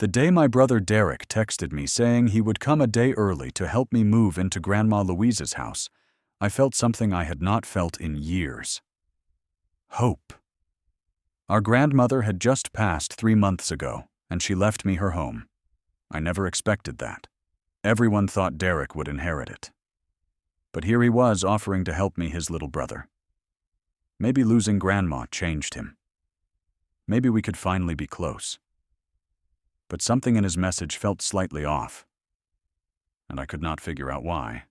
The day my brother Derek texted me saying he would come a day early to help me move into Grandma Louise's house, I felt something I had not felt in years. Hope. Our grandmother had just passed 3 months ago, and she left me her home. I never expected that. Everyone thought Derek would inherit it. But here he was offering to help me, his little brother. Maybe losing Grandma changed him. Maybe we could finally be close. But something in his message felt slightly off, and I could not figure out why.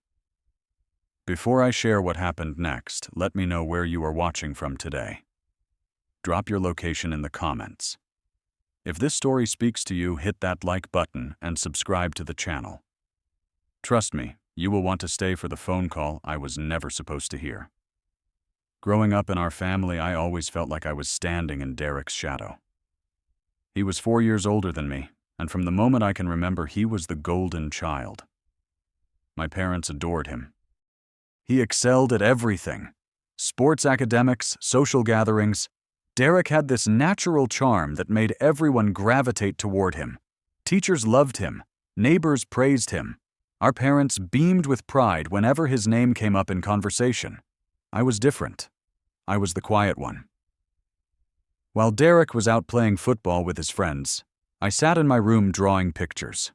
Before I share what happened next, let me know where you are watching from today. Drop your location in the comments. If this story speaks to you, hit that like button and subscribe to the channel. Trust me, you will want to stay for the phone call I was never supposed to hear. Growing up in our family, I always felt like I was standing in Derek's shadow. He was 4 years older than me, and from the moment I can remember, he was the golden child. My parents adored him. He excelled at everything: sports, academics, social gatherings. Derek had this natural charm that made everyone gravitate toward him. Teachers loved him. Neighbors praised him. Our parents beamed with pride whenever his name came up in conversation. I was different. I was the quiet one. While Derek was out playing football with his friends, I sat in my room drawing pictures.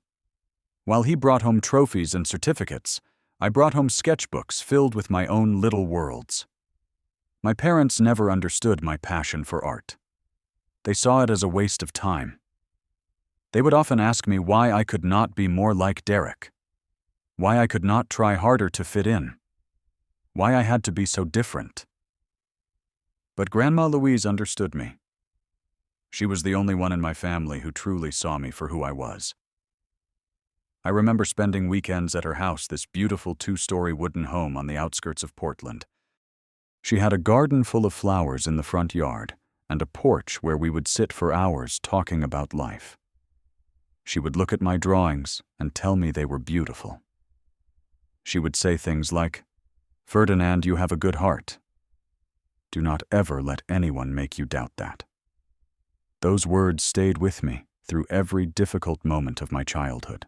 While he brought home trophies and certificates, I brought home sketchbooks filled with my own little worlds. My parents never understood my passion for art. They saw it as a waste of time. They would often ask me why I could not be more like Derek, why I could not try harder to fit in, why I had to be so different. But Grandma Louise understood me. She was the only one in my family who truly saw me for who I was. I remember spending weekends at her house, this beautiful 2-story wooden home on the outskirts of Portland. She had a garden full of flowers in the front yard and a porch where we would sit for hours talking about life. She would look at my drawings and tell me they were beautiful. She would say things like, "Ferdinand, you have a good heart. Do not ever let anyone make you doubt that." Those words stayed with me through every difficult moment of my childhood.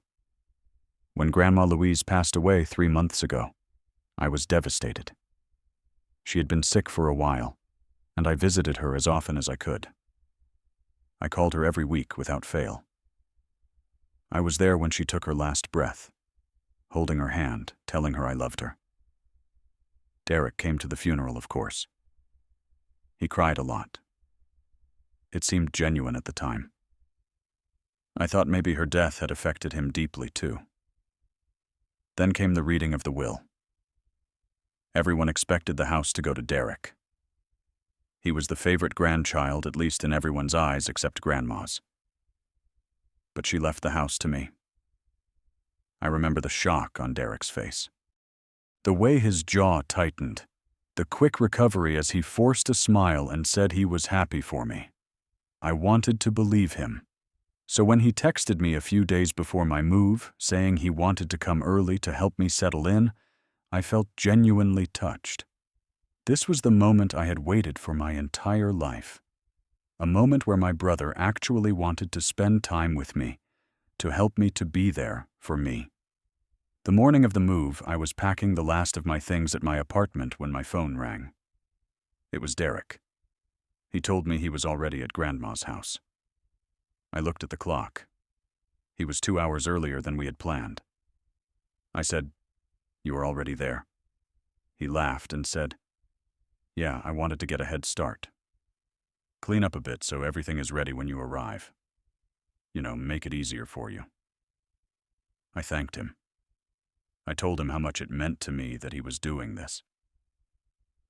When Grandma Louise passed away 3 months ago, I was devastated. She had been sick for a while, and I visited her as often as I could. I called her every week without fail. I was there when she took her last breath, holding her hand, telling her I loved her. Derek came to the funeral, of course. He cried a lot. It seemed genuine at the time. I thought maybe her death had affected him deeply too. Then came the reading of the will. Everyone expected the house to go to Derek. He was the favorite grandchild, at least in everyone's eyes except Grandma's. But she left the house to me. I remember the shock on Derek's face, the way his jaw tightened, the quick recovery as he forced a smile and said he was happy for me. I wanted to believe him. So when he texted me a few days before my move, saying he wanted to come early to help me settle in, I felt genuinely touched. This was the moment I had waited for my entire life. A moment where my brother actually wanted to spend time with me, to help me to be there for me. The morning of the move, I was packing the last of my things at my apartment when my phone rang. It was Derek. He told me he was already at Grandma's house. I looked at the clock. He was 2 hours earlier than we had planned. I said, "You are already there?" He laughed and said, "Yeah, I wanted to get a head start. Clean up a bit so everything is ready when you arrive. Make it easier for you." I thanked him. I told him how much it meant to me that he was doing this.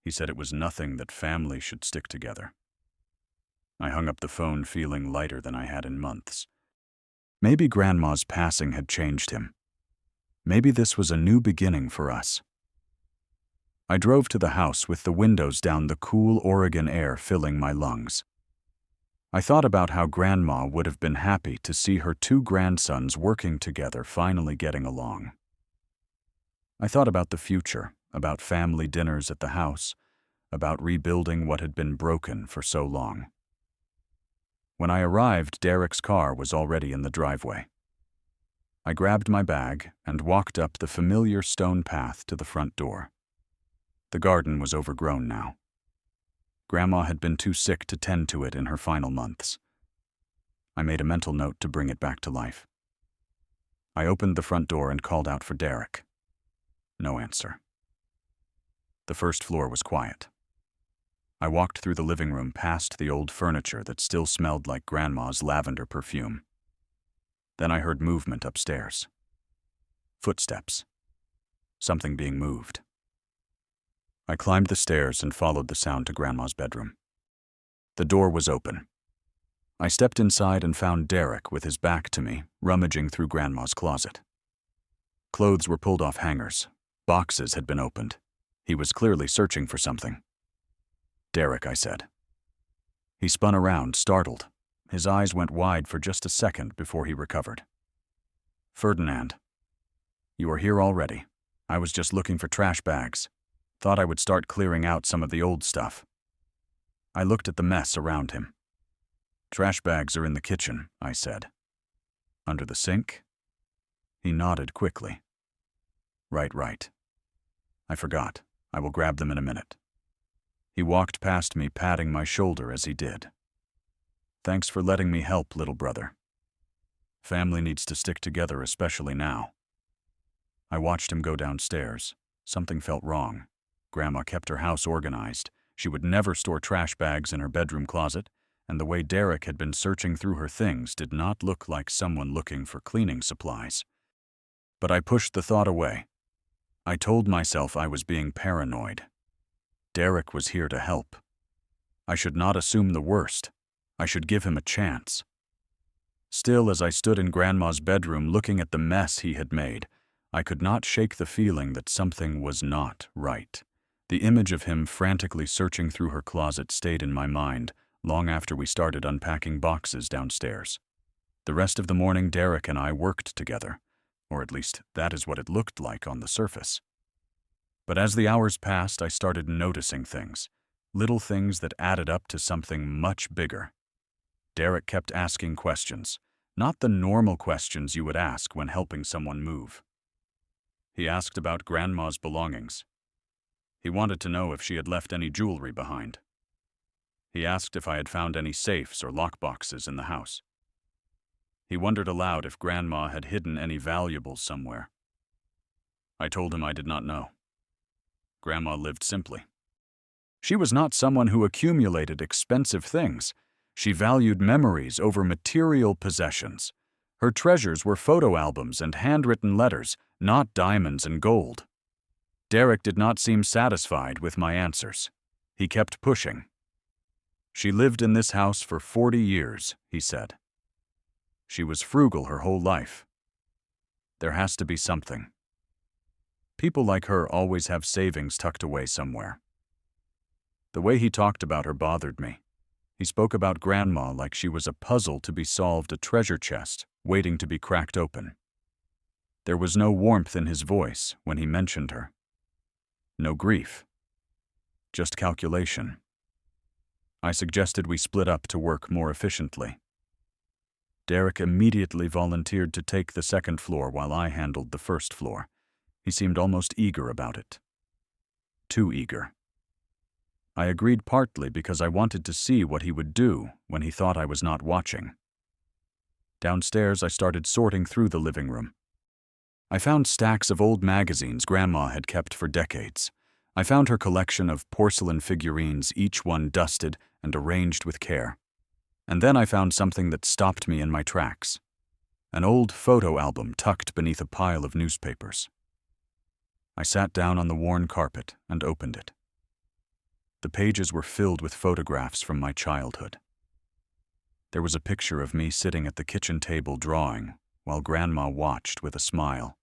He said it was nothing, that family should stick together. I hung up the phone feeling lighter than I had in months. Maybe Grandma's passing had changed him. Maybe this was a new beginning for us. I drove to the house with the windows down, the cool Oregon air filling my lungs. I thought about how Grandma would have been happy to see her 2 grandsons working together, finally getting along. I thought about the future, about family dinners at the house, about rebuilding what had been broken for so long. When I arrived, Derek's car was already in the driveway. I grabbed my bag and walked up the familiar stone path to the front door. The garden was overgrown now. Grandma had been too sick to tend to it in her final months. I made a mental note to bring it back to life. I opened the front door and called out for Derek. No answer. The first floor was quiet. I walked through the living room past the old furniture that still smelled like Grandma's lavender perfume. Then I heard movement upstairs. Footsteps. Something being moved. I climbed the stairs and followed the sound to Grandma's bedroom. The door was open. I stepped inside and found Derek with his back to me, rummaging through Grandma's closet. Clothes were pulled off hangers. Boxes had been opened. He was clearly searching for something. "Derek," I said. He spun around, startled. His eyes went wide for just a second before he recovered. "Ferdinand, you are here already. I was just looking for trash bags. Thought I would start clearing out some of the old stuff." I looked at the mess around him. "Trash bags are in the kitchen," I said. "Under the sink?" He nodded quickly. Right. I forgot. I will grab them in a minute." He walked past me, patting my shoulder as he did. "Thanks for letting me help, little brother. Family needs to stick together, especially now." I watched him go downstairs. Something felt wrong. Grandma kept her house organized. She would never store trash bags in her bedroom closet, and the way Derek had been searching through her things did not look like someone looking for cleaning supplies. But I pushed the thought away. I told myself I was being paranoid. Derek was here to help. I should not assume the worst. I should give him a chance. Still, as I stood in Grandma's bedroom looking at the mess he had made, I could not shake the feeling that something was not right. The image of him frantically searching through her closet stayed in my mind long after we started unpacking boxes downstairs. The rest of the morning, Derek and I worked together, or at least that is what it looked like on the surface. But as the hours passed, I started noticing things, little things that added up to something much bigger. Derek kept asking questions, not the normal questions you would ask when helping someone move. He asked about Grandma's belongings. He wanted to know if she had left any jewelry behind. He asked if I had found any safes or lockboxes in the house. He wondered aloud if Grandma had hidden any valuables somewhere. I told him I did not know. Grandma lived simply. She was not someone who accumulated expensive things. She valued memories over material possessions. Her treasures were photo albums and handwritten letters, not diamonds and gold. Derek did not seem satisfied with my answers. He kept pushing. "She lived in this house for 40 years, he said. "She was frugal her whole life. There has to be something. People like her always have savings tucked away somewhere." The way he talked about her bothered me. He spoke about Grandma like she was a puzzle to be solved, a treasure chest waiting to be cracked open. There was no warmth in his voice when he mentioned her. No grief. Just calculation. I suggested we split up to work more efficiently. Derek immediately volunteered to take the second floor while I handled the first floor. He seemed almost eager about it. Too eager. I agreed partly because I wanted to see what he would do when he thought I was not watching. Downstairs, I started sorting through the living room. I found stacks of old magazines Grandma had kept for decades. I found her collection of porcelain figurines, each one dusted and arranged with care. And then I found something that stopped me in my tracks. An old photo album tucked beneath a pile of newspapers. I sat down on the worn carpet and opened it. The pages were filled with photographs from my childhood. There was a picture of me sitting at the kitchen table drawing while Grandma watched with a smile.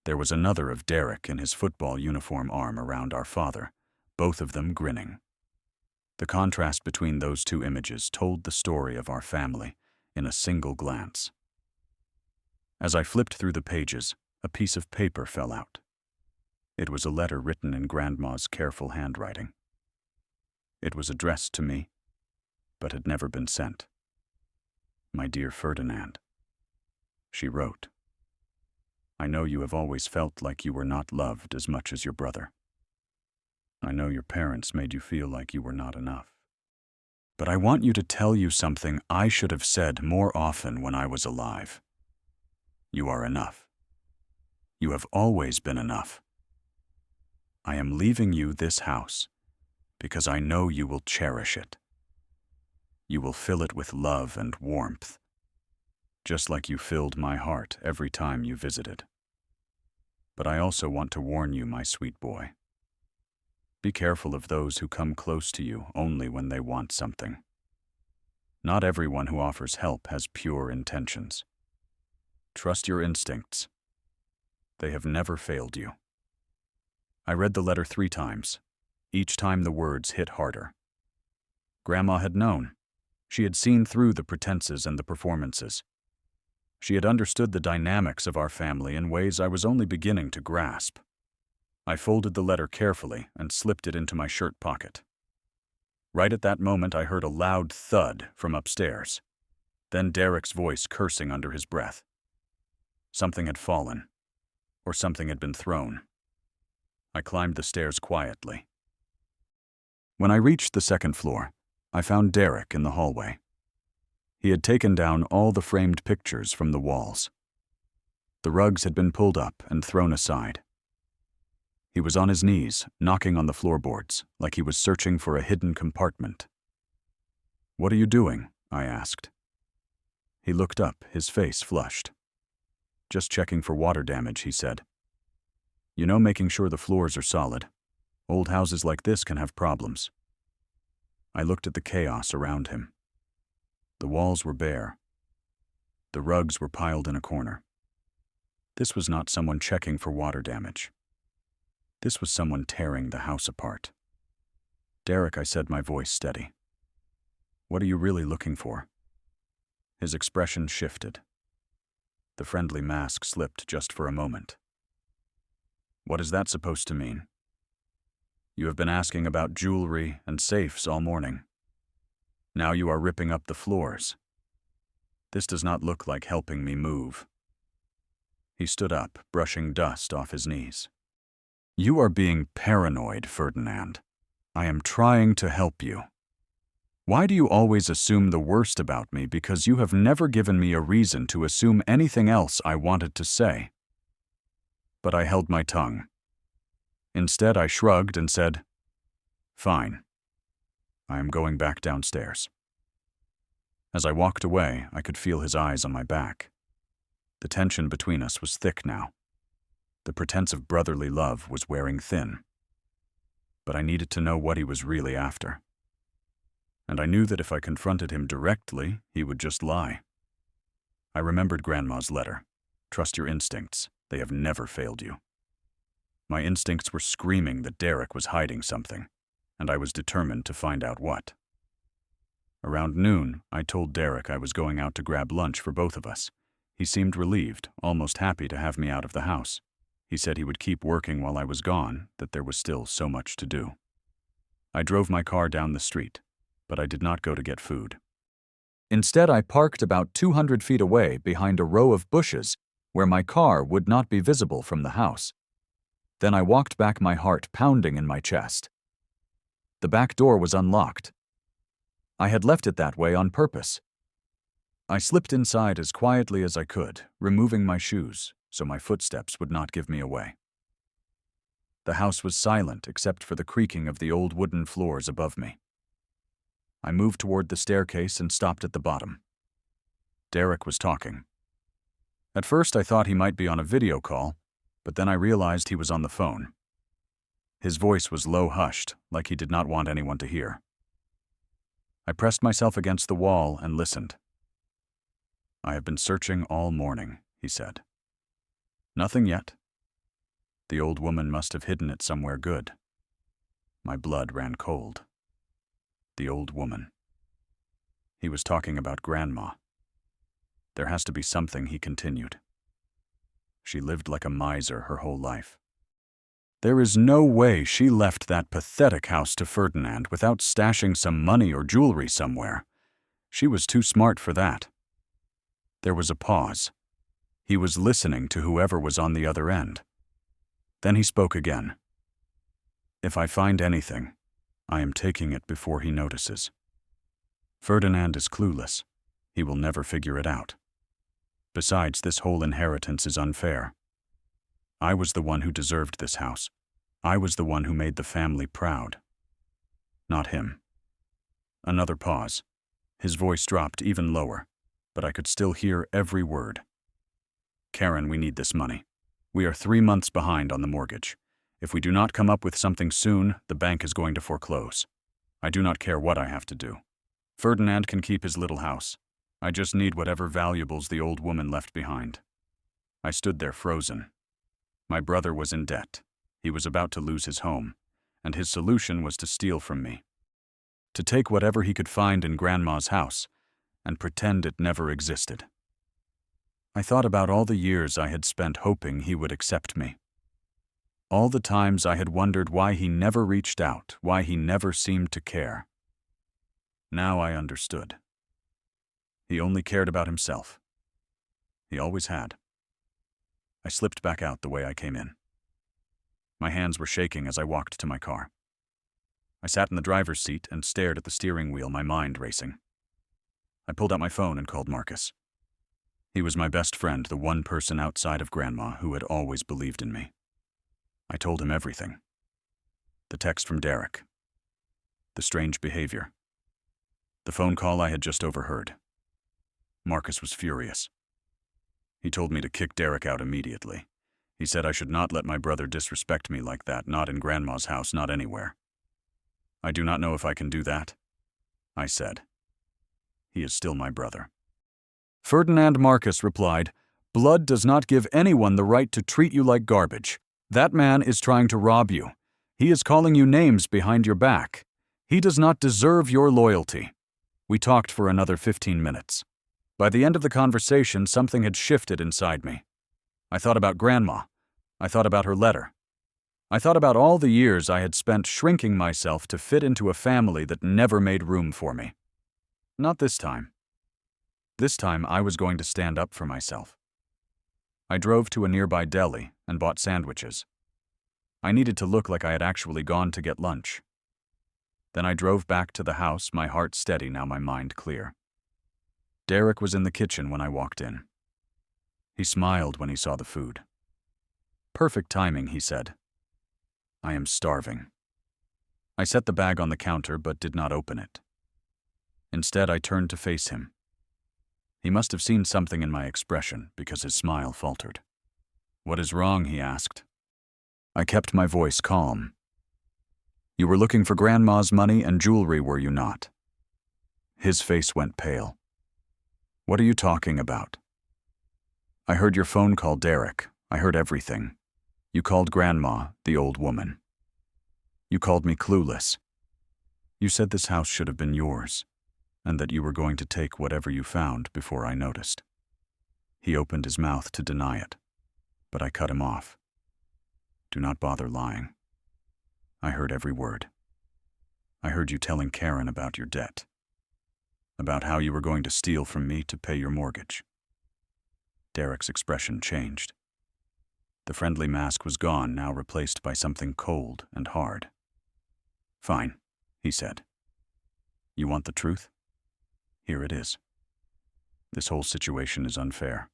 There was another of Derek in his football uniform, arm around our father, both of them grinning. The contrast between those two images told the story of our family in a single glance. As I flipped through the pages, a piece of paper fell out. It was a letter written in Grandma's careful handwriting. It was addressed to me, but had never been sent. "My dear Ferdinand," she wrote, "I know you have always felt like you were not loved as much as your brother. I know your parents made you feel like you were not enough. But I want you to tell you something I should have said more often when I was alive. You are enough. You have always been enough. I am leaving you this house because I know you will cherish it. You will fill it with love and warmth, just like you filled my heart every time you visited. But I also want to warn you, my sweet boy. Be careful of those who come close to you only when they want something. Not everyone who offers help has pure intentions. Trust your instincts. They have never failed you." I read the letter 3 times. Each time the words hit harder. Grandma had known. She had seen through the pretenses and the performances. She had understood the dynamics of our family in ways I was only beginning to grasp. I folded the letter carefully and slipped it into my shirt pocket. Right at that moment, I heard a loud thud from upstairs. Then Derek's voice cursing under his breath. Something had fallen, or something had been thrown. I climbed the stairs quietly. When I reached the second floor, I found Derek in the hallway. He had taken down all the framed pictures from the walls. The rugs had been pulled up and thrown aside. He was on his knees, knocking on the floorboards, like he was searching for a hidden compartment. "What are you doing?" I asked. He looked up, his face flushed. "Just checking for water damage," he said. "You know, making sure the floors are solid. Old houses like this can have problems." I looked at the chaos around him. The walls were bare. The rugs were piled in a corner. This was not someone checking for water damage. This was someone tearing the house apart. "Derek," I said, my voice steady. "What are you really looking for?" His expression shifted. The friendly mask slipped just for a moment. "What is that supposed to mean?" "You have been asking about jewelry and safes all morning. Now you are ripping up the floors. This does not look like helping me move." He stood up, brushing dust off his knees. "You are being paranoid, Ferdinand. I am trying to help you. Why do you always assume the worst about me because you have never given me a reason to assume anything else I wanted to say?" But I held my tongue. Instead, I shrugged and said, "Fine. I am going back downstairs." As I walked away, I could feel his eyes on my back. The tension between us was thick now. The pretense of brotherly love was wearing thin. But I needed to know what he was really after. And I knew that if I confronted him directly, he would just lie. I remembered Grandma's letter. "Trust your instincts. They have never failed you." My instincts were screaming that Derek was hiding something, and I was determined to find out what. Around noon, I told Derek I was going out to grab lunch for both of us. He seemed relieved, almost happy to have me out of the house. He said he would keep working while I was gone, that there was still so much to do. I drove my car down the street, but I did not go to get food. Instead, I parked about 200 feet away behind a row of bushes where my car would not be visible from the house. Then I walked back, my heart pounding in my chest. The back door was unlocked. I had left it that way on purpose. I slipped inside as quietly as I could, removing my shoes so my footsteps would not give me away. The house was silent except for the creaking of the old wooden floors above me. I moved toward the staircase and stopped at the bottom. Derek was talking. At first, I thought he might be on a video call, but then I realized he was on the phone. His voice was low-hushed, like he did not want anyone to hear. I pressed myself against the wall and listened. "I have been searching all morning," he said. "Nothing yet. The old woman must have hidden it somewhere good." My blood ran cold. The old woman. He was talking about Grandma. There has to be something, he continued. She lived like a miser her whole life. There is no way she left that pathetic house to Ferdinand without stashing some money or jewelry somewhere. She was too smart for that. There was a pause. He was listening to whoever was on the other end. Then he spoke again. "If I find anything, I am taking it before he notices. Ferdinand is clueless. He will never figure it out. Besides, this whole inheritance is unfair. I was the one who deserved this house. I was the one who made the family proud. Not him." Another pause. His voice dropped even lower, but I could still hear every word. "Karen, we need this money. We are 3 months behind on the mortgage. If we do not come up with something soon, the bank is going to foreclose. I do not care what I have to do. Ferdinand can keep his little house. I just need whatever valuables the old woman left behind." I stood there frozen. My brother was in debt. He was about to lose his home, and his solution was to steal from me. To take whatever he could find in Grandma's house and pretend it never existed. I thought about all the years I had spent hoping he would accept me. All the times I had wondered why he never reached out, why he never seemed to care. Now I understood. He only cared about himself. He always had. I slipped back out the way I came in. My hands were shaking as I walked to my car. I sat in the driver's seat and stared at the steering wheel, my mind racing. I pulled out my phone and called Marcus. He was my best friend, the one person outside of Grandma who had always believed in me. I told him everything. The text from Derek. The strange behavior. The phone call I had just overheard. Marcus was furious. He told me to kick Derek out immediately. He said I should not let my brother disrespect me like that, not in Grandma's house, not anywhere. "I do not know if I can do that," I said. "He is still my brother." Ferdinand Marcus replied, "Blood does not give anyone the right to treat you like garbage. That man is trying to rob you. He is calling you names behind your back. He does not deserve your loyalty." We talked for another 15 minutes. By the end of the conversation, something had shifted inside me. I thought about Grandma. I thought about her letter. I thought about all the years I had spent shrinking myself to fit into a family that never made room for me. Not this time. This time I was going to stand up for myself. I drove to a nearby deli and bought sandwiches. I needed to look like I had actually gone to get lunch. Then I drove back to the house, my heart steady, now my mind clear. Derek was in the kitchen when I walked in. He smiled when he saw the food. "Perfect timing," he said. "I am starving." I set the bag on the counter but did not open it. Instead, I turned to face him. He must have seen something in my expression because his smile faltered. "What is wrong?" he asked. I kept my voice calm. "You were looking for Grandma's money and jewelry, were you not?" His face went pale. "What are you talking about?" "I heard your phone call, Derek. I heard everything. You called Grandma, the old woman. You called me clueless. You said this house should have been yours, and that you were going to take whatever you found before I noticed." He opened his mouth to deny it, but I cut him off. "Do not bother lying. I heard every word. I heard you telling Karen about your debt, about how you were going to steal from me to pay your mortgage." Derek's expression changed. The friendly mask was gone, now replaced by something cold and hard. "Fine," he said. "You want the truth? Here it is. This whole situation is unfair.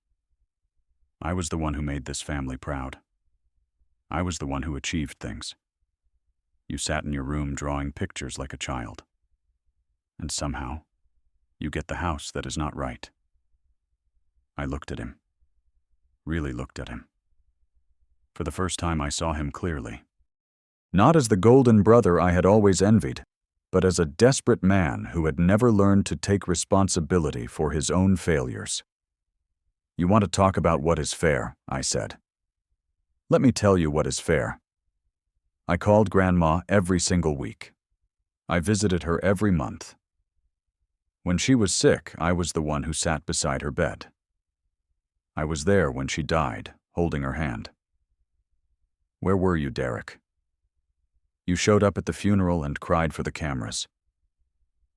I was the one who made this family proud. I was the one who achieved things. You sat in your room drawing pictures like a child. And somehow, you get the house that is not right." I looked at him. Really looked at him. For the first time I saw him clearly. Not as the golden brother I had always envied, but as a desperate man who had never learned to take responsibility for his own failures. "You want to talk about what is fair," I said. "Let me tell you what is fair. I called Grandma every single week. I visited her every month. When she was sick, I was the one who sat beside her bed. I was there when she died, holding her hand. Where were you, Derek? You showed up at the funeral and cried for the cameras.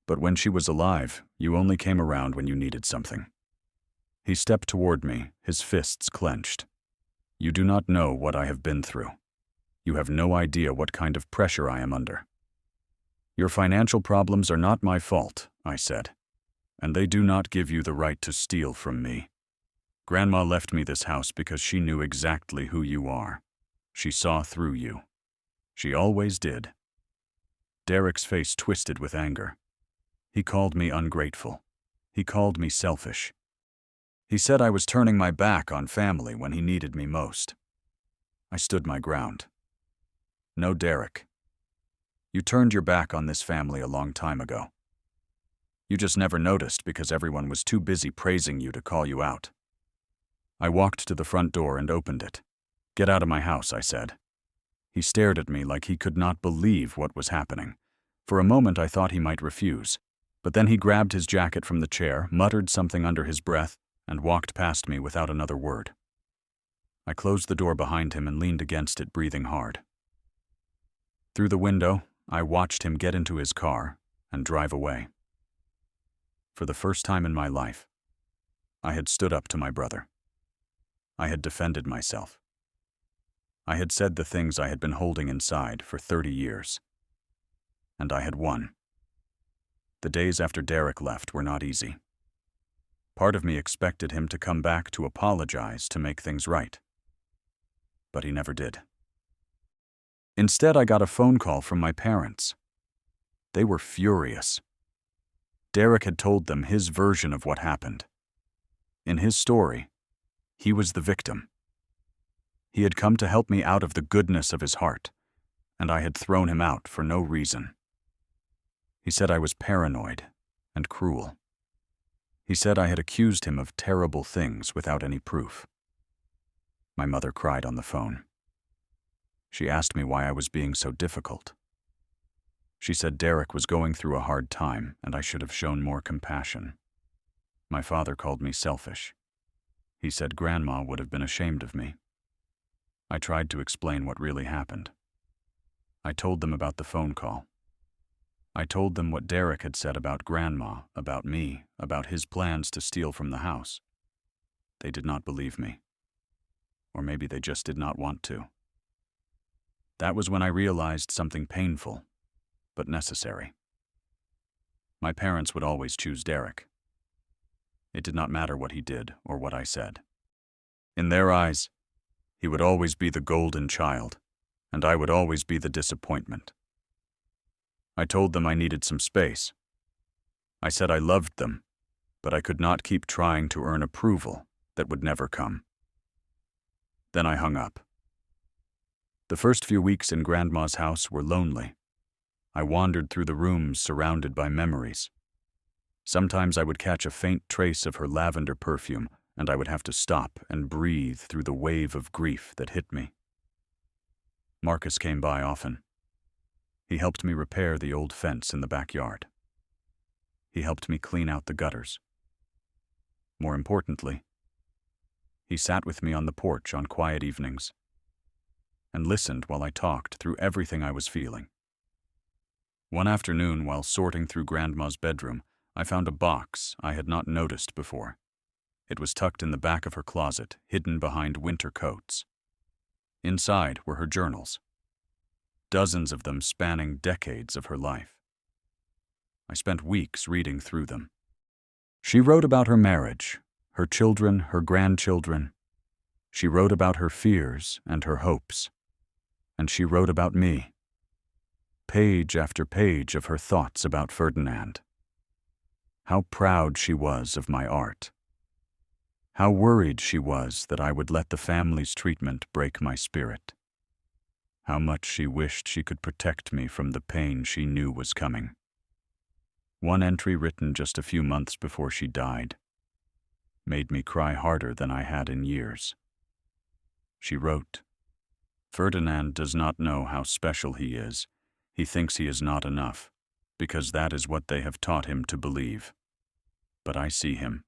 But when she was alive, you only came around when you needed something." He stepped toward me, his fists clenched. "You do not know what I have been through. You have no idea what kind of pressure I am under." "Your financial problems are not my fault," I said, "and they do not give you the right to steal from me. Grandma left me this house because she knew exactly who you are. She saw through you. She always did." Derek's face twisted with anger. He called me ungrateful. He called me selfish. He said I was turning my back on family when he needed me most. I stood my ground. "No, Derek. You turned your back on this family a long time ago. You just never noticed because everyone was too busy praising you to call you out." I walked to the front door and opened it. "Get out of my house," I said. He stared at me like he could not believe what was happening. For a moment I thought he might refuse, but then he grabbed his jacket from the chair, muttered something under his breath, and walked past me without another word. I closed the door behind him and leaned against it, breathing hard. Through the window, I watched him get into his car and drive away. For the first time in my life, I had stood up to my brother. I had defended myself. I had said the things I had been holding inside for 30 years. And I had won. The days after Derek left were not easy. Part of me expected him to come back to apologize, to make things right. But he never did. Instead, I got a phone call from my parents. They were furious. Derek had told them his version of what happened. In his story, he was the victim. He had come to help me out of the goodness of his heart, and I had thrown him out for no reason. He said I was paranoid and cruel. He said I had accused him of terrible things without any proof. My mother cried on the phone. She asked me why I was being so difficult. She said Derek was going through a hard time and I should have shown more compassion. My father called me selfish. He said Grandma would have been ashamed of me. I tried to explain what really happened. I told them about the phone call. I told them what Derek had said about Grandma, about me, about his plans to steal from the house. They did not believe me. Or maybe they just did not want to. That was when I realized something painful, but necessary. My parents would always choose Derek. It did not matter what he did or what I said. In their eyes, he would always be the golden child, and I would always be the disappointment. I told them I needed some space. I said I loved them, but I could not keep trying to earn approval that would never come. Then I hung up. The first few weeks in Grandma's house were lonely. I wandered through the rooms surrounded by memories. Sometimes I would catch a faint trace of her lavender perfume, and I would have to stop and breathe through the wave of grief that hit me. Marcus came by often. He helped me repair the old fence in the backyard. He helped me clean out the gutters. More importantly, he sat with me on the porch on quiet evenings and listened while I talked through everything I was feeling. One afternoon, while sorting through Grandma's bedroom, I found a box I had not noticed before. It was tucked in the back of her closet, hidden behind winter coats. Inside were her journals, dozens of them spanning decades of her life. I spent weeks reading through them. She wrote about her marriage, her children, her grandchildren. She wrote about her fears and her hopes. And she wrote about me. Page after page of her thoughts about Ferdinand. How proud she was of my art. How worried she was that I would let the family's treatment break my spirit. How much she wished she could protect me from the pain she knew was coming. One entry written just a few months before she died made me cry harder than I had in years. She wrote, "Ferdinand does not know how special he is. He thinks he is not enough, because that is what they have taught him to believe. But I see him.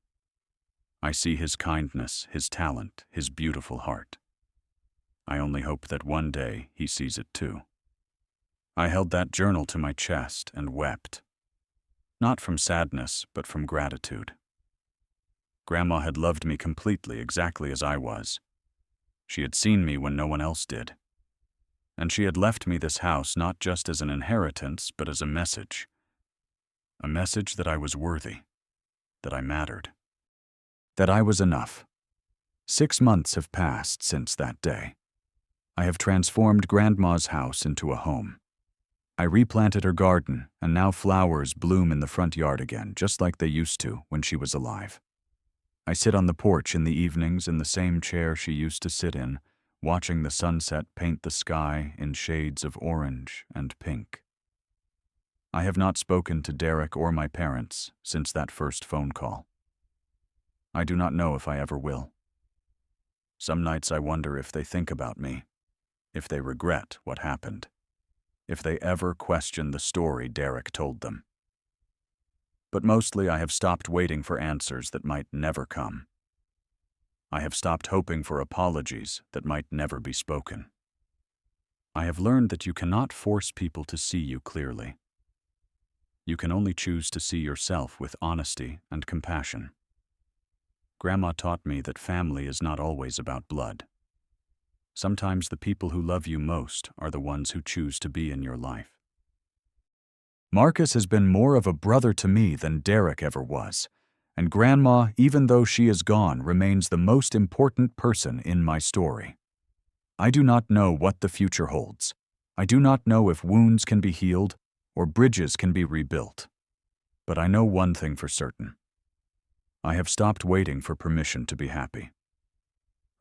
I see his kindness, his talent, his beautiful heart. I only hope that one day he sees it too." I held that journal to my chest and wept. Not from sadness, but from gratitude. Grandma had loved me completely exactly as I was. She had seen me when no one else did. And she had left me this house not just as an inheritance, but as a message. A message that I was worthy, that I mattered, that I was enough. 6 months have passed since that day. I have transformed Grandma's house into a home. I replanted her garden, and now flowers bloom in the front yard again, just like they used to when she was alive. I sit on the porch in the evenings in the same chair she used to sit in, watching the sunset paint the sky in shades of orange and pink. I have not spoken to Derek or my parents since that first phone call. I do not know if I ever will. Some nights I wonder if they think about me, if they regret what happened, if they ever question the story Derek told them. But mostly I have stopped waiting for answers that might never come. I have stopped hoping for apologies that might never be spoken. I have learned that you cannot force people to see you clearly. You can only choose to see yourself with honesty and compassion. Grandma taught me that family is not always about blood. Sometimes the people who love you most are the ones who choose to be in your life. Marcus has been more of a brother to me than Derek ever was, and Grandma, even though she is gone, remains the most important person in my story. I do not know what the future holds. I do not know if wounds can be healed or bridges can be rebuilt. But I know one thing for certain. I have stopped waiting for permission to be happy.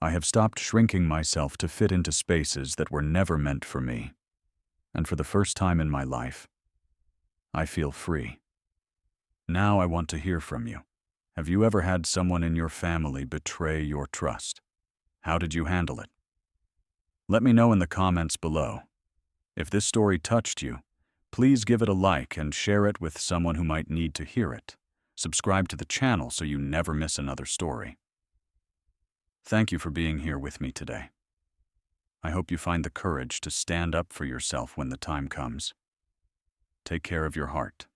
I have stopped shrinking myself to fit into spaces that were never meant for me. And for the first time in my life, I feel free. Now I want to hear from you. Have you ever had someone in your family betray your trust? How did you handle it? Let me know in the comments below. If this story touched you, please give it a like and share it with someone who might need to hear it. Subscribe to the channel so you never miss another story. Thank you for being here with me today. I hope you find the courage to stand up for yourself when the time comes. Take care of your heart.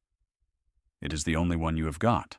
It is the only one you have got.